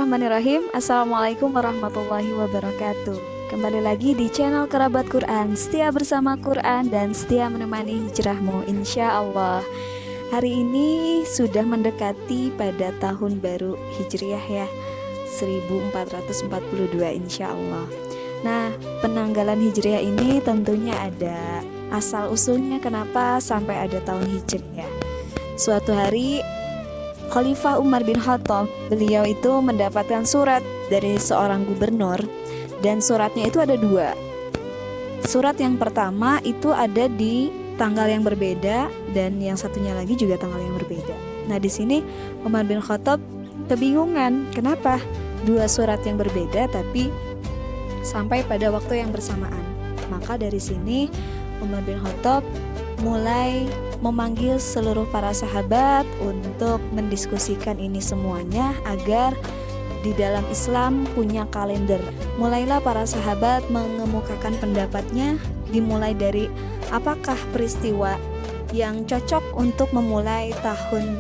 Bismillahirrahmanirrahim. Assalamualaikum warahmatullahi wabarakatuh. Kembali lagi di channel Kerabat Quran. Setia bersama Quran dan setia menemani hijrahmu, insya Allah. Hari ini sudah mendekati pada tahun baru Hijriah ya, 1442 insya Allah. Nah, penanggalan Hijriah ini tentunya ada asal usulnya kenapa sampai ada tahun Hijriah. Suatu hari Khalifah Umar bin Khattab, beliau itu mendapatkan surat dari seorang gubernur, dan suratnya itu ada dua. Surat yang pertama itu ada di tanggal yang berbeda, dan yang satunya lagi juga tanggal yang berbeda. Nah, di sini Umar bin Khattab kebingungan, kenapa dua surat yang berbeda tapi sampai pada waktu yang bersamaan. Maka dari sini Umar bin Khattab mulai memanggil seluruh para sahabat untuk mendiskusikan ini semuanya agar di dalam Islam punya kalender. Mulailah para sahabat mengemukakan pendapatnya, dimulai dari apakah peristiwa yang cocok untuk memulai tahun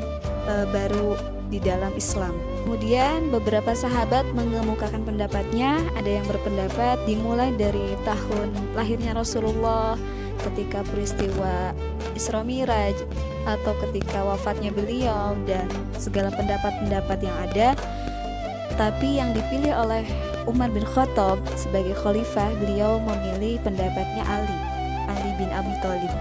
baru di dalam Islam. Kemudian beberapa sahabat mengemukakan pendapatnya, ada yang berpendapat dimulai dari tahun lahirnya Rasulullah, ketika peristiwa Isra Miraj, atau ketika wafatnya beliau, dan segala pendapat-pendapat yang ada. Tapi yang dipilih oleh Umar bin Khattab sebagai khalifah, beliau memilih pendapatnya Ali bin Abi Thalib.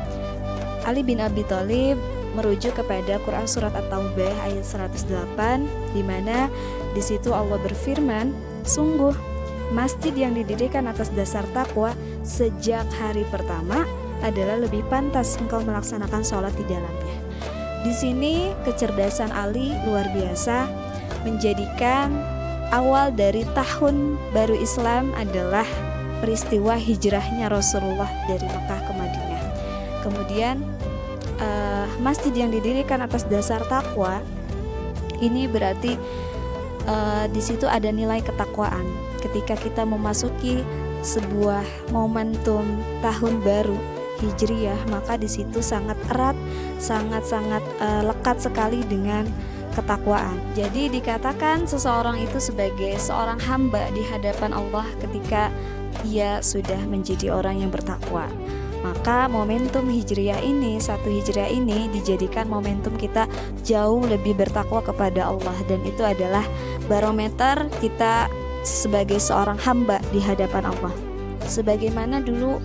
Ali bin Abi Thalib merujuk kepada Quran surat At-Taubah ayat 108, di mana di situ Allah berfirman, sungguh masjid yang didirikan atas dasar takwa sejak hari pertama adalah lebih pantas engkau melaksanakan sholat di dalamnya. Di sini kecerdasan Ali luar biasa, menjadikan awal dari tahun baru Islam adalah peristiwa hijrahnya Rasulullah dari Mekah ke Madinah. Kemudian masjid yang didirikan atas dasar takwa ini berarti di situ ada nilai ketakwaan. Ketika kita memasuki sebuah momentum tahun baru Hijriah, maka di situ sangat erat, sangat lekat sekali dengan ketakwaan. Jadi dikatakan seseorang itu sebagai seorang hamba di hadapan Allah ketika ia sudah menjadi orang yang bertakwa. Maka momentum Hijriah ini, satu Hijriah ini dijadikan momentum kita jauh lebih bertakwa kepada Allah, dan itu adalah barometer kita sebagai seorang hamba di hadapan Allah. Sebagaimana dulu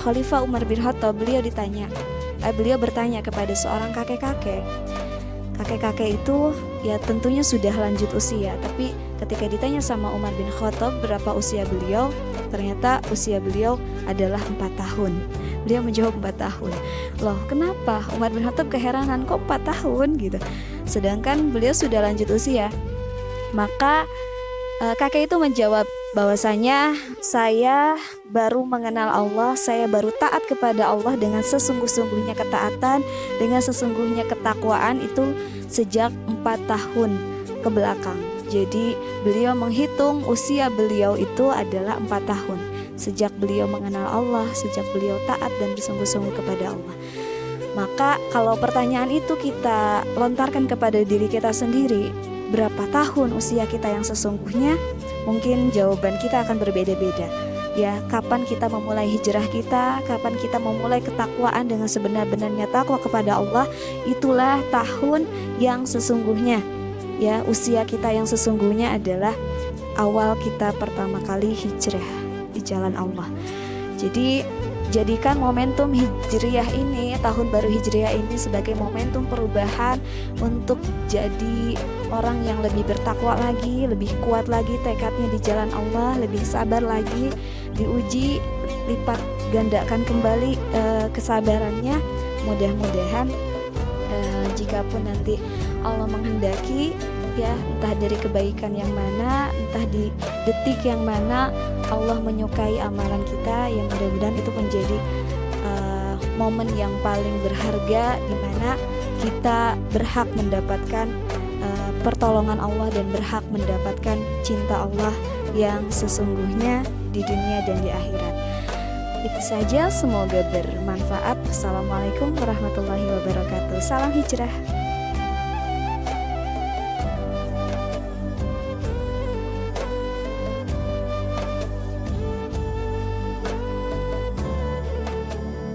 Khalifah Umar bin Khattab, beliau bertanya kepada seorang kakek-kakek. Kakek-kakek itu ya tentunya sudah lanjut usia, tapi ketika ditanya sama Umar bin Khattab berapa usia beliau, ternyata usia beliau adalah 4 tahun. Beliau menjawab 4 tahun. Loh, kenapa? Umar bin Khattab keheranan, kok 4 tahun gitu. Sedangkan beliau sudah lanjut usia. Maka kakek itu menjawab bahwasanya saya baru mengenal Allah, saya baru taat kepada Allah dengan sesungguh-sungguhnya ketaatan, dengan sesungguhnya ketakwaan itu sejak 4 tahun ke belakang. Jadi beliau menghitung usia beliau itu adalah 4 tahun sejak beliau mengenal Allah, sejak beliau taat dan bersungguh-sungguh kepada Allah. Maka kalau pertanyaan itu kita lontarkan kepada diri kita sendiri, berapa tahun usia kita yang sesungguhnya? Mungkin jawaban kita akan berbeda-beda. Ya, kapan kita memulai hijrah kita, kapan kita memulai ketakwaan dengan sebenar-benarnya takwa kepada Allah, itulah tahun yang sesungguhnya. Ya, usia kita yang sesungguhnya adalah awal kita pertama kali hijrah di jalan Allah. Jadi jadikan momentum Hijriah ini, tahun baru Hijriah ini sebagai momentum perubahan untuk jadi orang yang lebih bertakwa lagi, lebih kuat lagi tekadnya di jalan Allah, lebih sabar lagi, diuji, lipat gandakan kembali kesabarannya. Mudah-mudahan jikapun nanti Allah menghendaki, ya entah dari kebaikan yang mana, entah di detik yang mana Allah menyukai amalan kita, yang mudah-mudahan itu menjadi momen yang paling berharga di mana kita berhak mendapatkan pertolongan Allah dan berhak mendapatkan cinta Allah yang sesungguhnya di dunia dan di akhirat. Itu saja, semoga bermanfaat. Assalamualaikum warahmatullahi wabarakatuh. Salam hijrah.